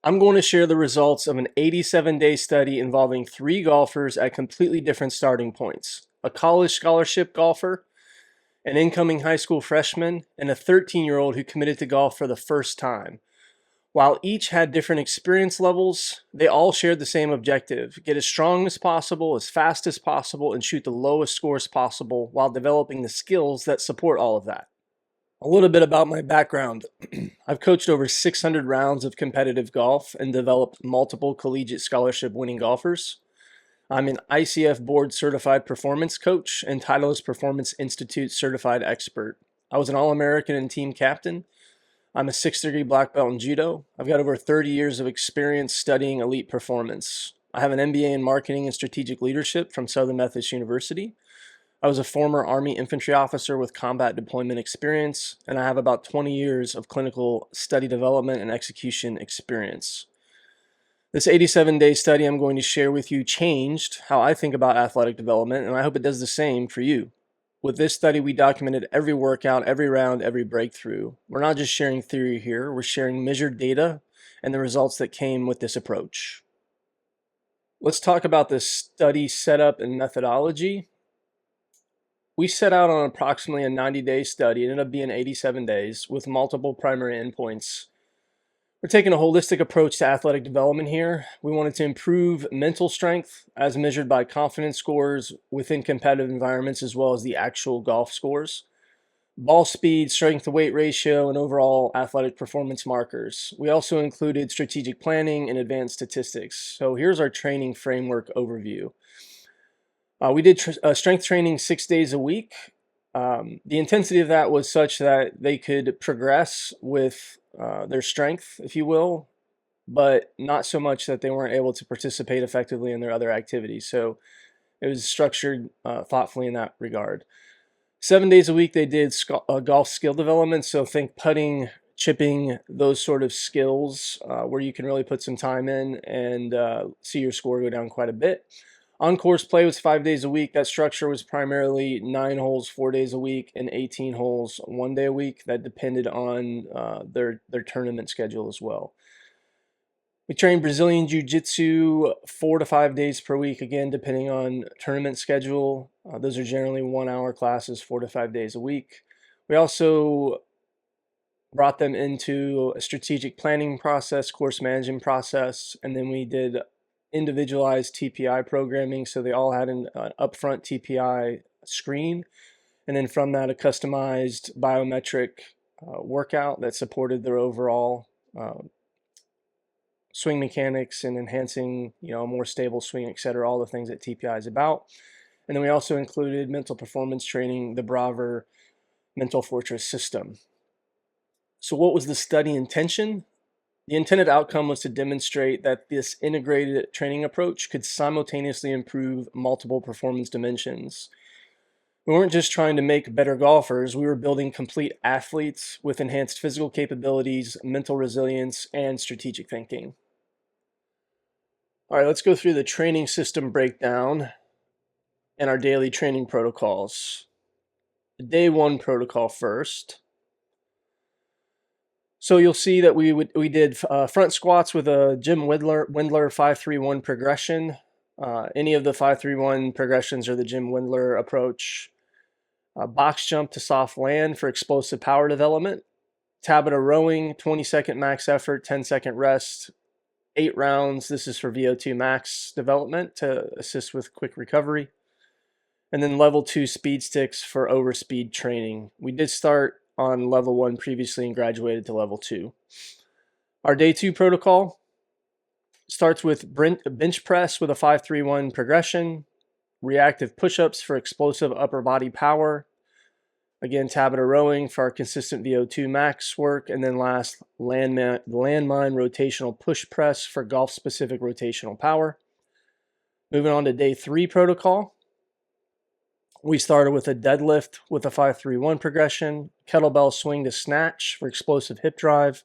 I'm going to share the results of an 87-day study involving 3 golfers at completely different starting points: a college scholarship golfer, an incoming high school freshman, and a 13-year-old who committed to golf for the first time. While each had different experience levels, they all shared the same objective: get as strong as possible, as fast as possible, and shoot the lowest scores possible while developing the skills that support all of that. A little bit about my background. I've coached over 600 rounds of competitive golf and developed multiple collegiate scholarship winning golfers. I'm an ICF board certified performance coach and Titleist Performance Institute certified expert. I was an All-American and team captain. I'm a 6th-degree black belt in judo. I've got over 30 years of experience studying elite performance. I have an MBA in marketing and strategic leadership from Southern Methodist University. I was a former Army infantry officer with combat deployment experience, and I have about 20 years of clinical study development and execution experience. This 87-day study I'm going to share with you changed how I think about athletic development, and I hope it does the same for you. With this study, we documented every workout, every round, every breakthrough. We're not just sharing theory here, we're sharing measured data and the results that came with this approach. Let's talk about the study setup and methodology. We set out on approximately a 90-day study. It ended up being 87 days with multiple primary endpoints. We're taking a holistic approach to athletic development here. We wanted to improve mental strength as measured by confidence scores within competitive environments, as well as the actual golf scores, ball speed, strength to weight ratio, and overall athletic performance markers. We also included strategic planning and advanced statistics. So here's our training framework overview. We did strength training 6 days a week. The intensity of that was such that they could progress with their strength, if you will, but not so much that they weren't able to participate effectively in their other activities. So it was structured thoughtfully in that regard. 7 days a week they did golf skill development. So think putting, chipping, those sort of skills where you can really put some time in and see your score go down quite a bit. On-course play was 5 days a week. That structure was primarily 9 holes 4 days a week and 18 holes 1 day a week. That depended on their tournament schedule as well. We trained Brazilian Jiu-Jitsu 4 to 5 days per week, again, depending on tournament schedule. Those are generally 1-hour classes, 4 to 5 days a week. We also brought them into a strategic planning process, course management process, and then we did individualized TPI programming. So they all had an upfront TPI screen, and then from that a customized biometric workout that supported their overall swing mechanics and enhancing a more stable swing, etc., all the things that TPI is about. And then we also included mental performance training, the BRAVR mental fortress system. So what was the study intention? The intended outcome was to demonstrate that this integrated training approach could simultaneously improve multiple performance dimensions. We weren't just trying to make better golfers, we were building complete athletes with enhanced physical capabilities, mental resilience, and strategic thinking. All right, let's go through the training system breakdown and our daily training protocols. The day 1 protocol first. So you'll see that we did front squats with a Jim Wendler 5-3-1 progression. Any of the 5-3-1 progressions are the Jim Wendler approach. Box jump to soft land for explosive power development. Tabata rowing, 20-second max effort, 10-second rest, 8 rounds. This is for VO2 max development to assist with quick recovery. And then level 2 speed sticks for overspeed training. We did start on level 1 previously and graduated to level 2. Our day 2 protocol starts with bench press with a 5-3-1 progression, reactive push-ups for explosive upper body power, again Tabata rowing for our consistent VO2 max work, and then last landmine rotational push press for golf specific rotational power. Moving on to day 3 protocol. We started with a deadlift with a 5-3-1 progression, kettlebell swing to snatch for explosive hip drive,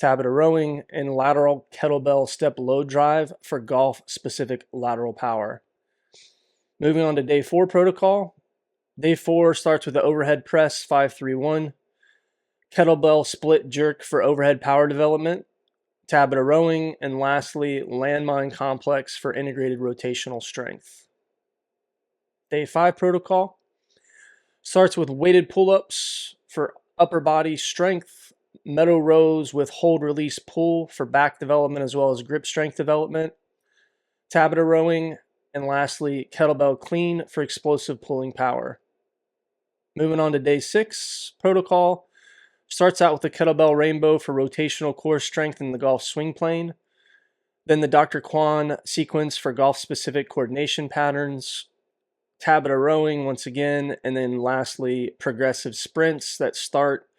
Tabata rowing, and lateral kettlebell step load drive for golf-specific lateral power. Moving on to day 4 protocol. Day 4 starts with the overhead press 5-3-1, kettlebell split jerk for overhead power development, Tabata rowing, and lastly, Landmine complex for integrated rotational strength. Day 5 protocol starts with weighted pull-ups for upper body strength, Meadows rows with hold, release, pull for back development as well as grip strength development, Tabata rowing, and lastly, kettlebell clean for explosive pulling power. Moving on to day 6 protocol, starts out with the kettlebell rainbow for rotational core strength in the golf swing plane. Then the Dr. Kwon sequence for golf-specific coordination patterns. Tabata rowing once again. And then lastly, progressive sprints that start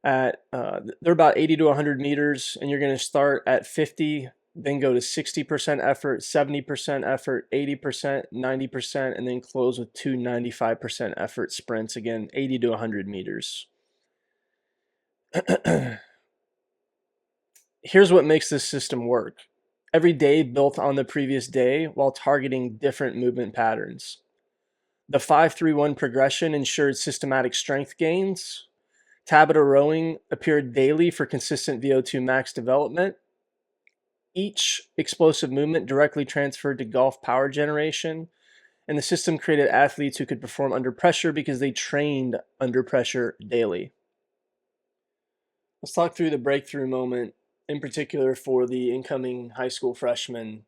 at, they're about 80 to 100 meters. And you're going to start at 50, then go to 60% effort, 70% effort, 80%, 90%, and then close with 2 95% effort sprints. Again, 80 to 100 meters. Here's what makes this system work. Every day built on the previous day while targeting different movement patterns. The 5-3-1 progression ensured systematic strength gains. Tabata rowing appeared daily for consistent VO2 max development. Each explosive movement directly transferred to golf power generation, and the system created athletes who could perform under pressure because they trained under pressure daily. Let's talk through the breakthrough moment, in particular for the incoming high school freshmen.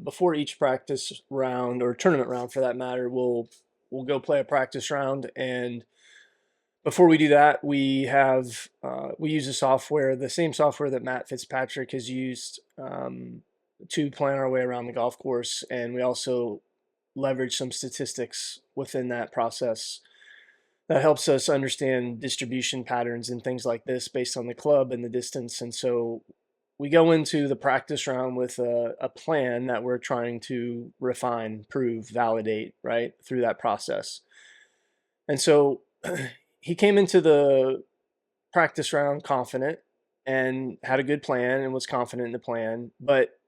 Before each practice round, or tournament round for that matter, we'll go play a practice round. And before we do that, we use a software, the same software that Matt Fitzpatrick has used to plan our way around the golf course. And we also leverage some statistics within that process that helps us understand distribution patterns and things like this based on the club and the distance. And so we go into the practice round with a plan that we're trying to refine, prove, validate, right, through that process. And so he came into the practice round confident and had a good plan and was confident in the plan. But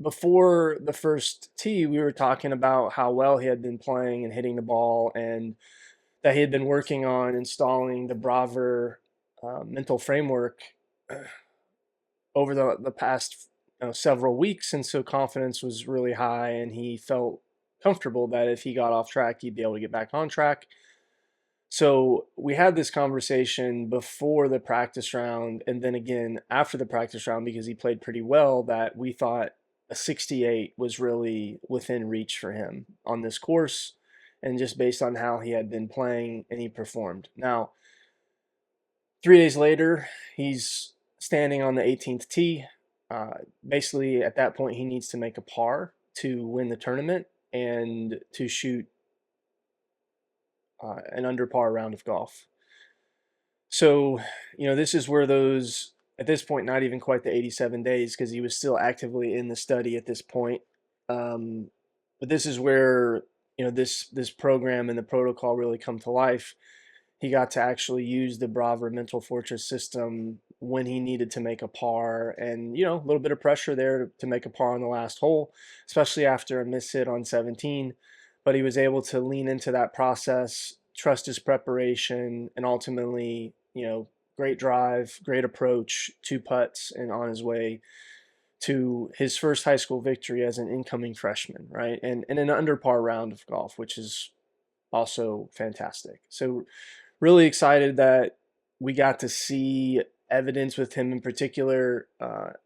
before the first tee, we were talking about how well he had been playing and hitting the ball, and that he had been working on installing the BRAVR mental framework over the past several weeks. And so confidence was really high, and he felt comfortable that if he got off track, he'd be able to get back on track. So we had this conversation before the practice round, and then again after the practice round, because he played pretty well, that we thought a 68 was really within reach for him on this course, and just based on how he had been playing and he performed. Now, 3 days later, he's standing on the 18th tee. Basically, at that point, he needs to make a par to win the tournament and to shoot an under par round of golf. So, this is where those, at this point, not even quite the 87 days, because he was still actively in the study at this point. But this is where, this program and the protocol really come to life. He got to actually use the BRAVR Mental Fortress system when he needed to make a par, and a little bit of pressure there to make a par on the last hole, especially after a miss hit on 17. But he was able to lean into that process, trust his preparation, and ultimately, great drive, great approach, 2 putts, and on his way to his first high school victory as an incoming freshman, right? And an under par round of golf, which is also fantastic. So really excited that we got to see evidence with him in particular,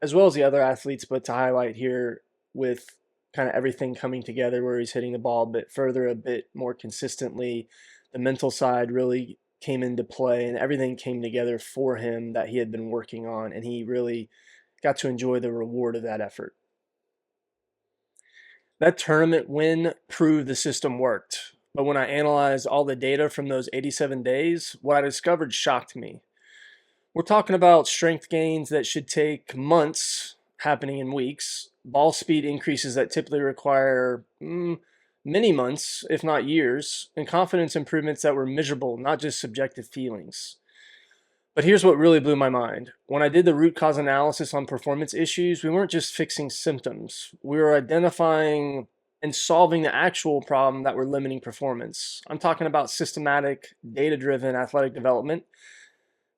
as well as the other athletes, but to highlight here with kind of everything coming together where he's hitting the ball a bit further, a bit more consistently. The mental side really came into play, and everything came together for him that he had been working on, and he really got to enjoy the reward of that effort. That tournament win proved the system worked, but when I analyzed all the data from those 87 days, what I discovered shocked me. We're talking about strength gains that should take months happening in weeks, ball speed increases that typically require many months, if not years, and confidence improvements that were measurable, not just subjective feelings. But here's what really blew my mind. When I did the root cause analysis on performance issues, we weren't just fixing symptoms. We were identifying and solving the actual problem that were limiting performance. I'm talking about systematic, data-driven athletic development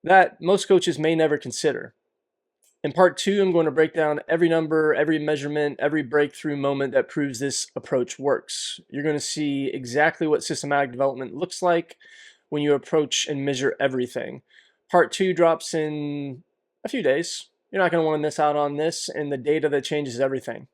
that most coaches may never consider. In part 2, I'm going to break down every number, every measurement, every breakthrough moment that proves this approach works. You're going to see exactly what systematic development looks like when you approach and measure everything. Part 2 drops in a few days. You're not going to want to miss out on this and the data that changes everything.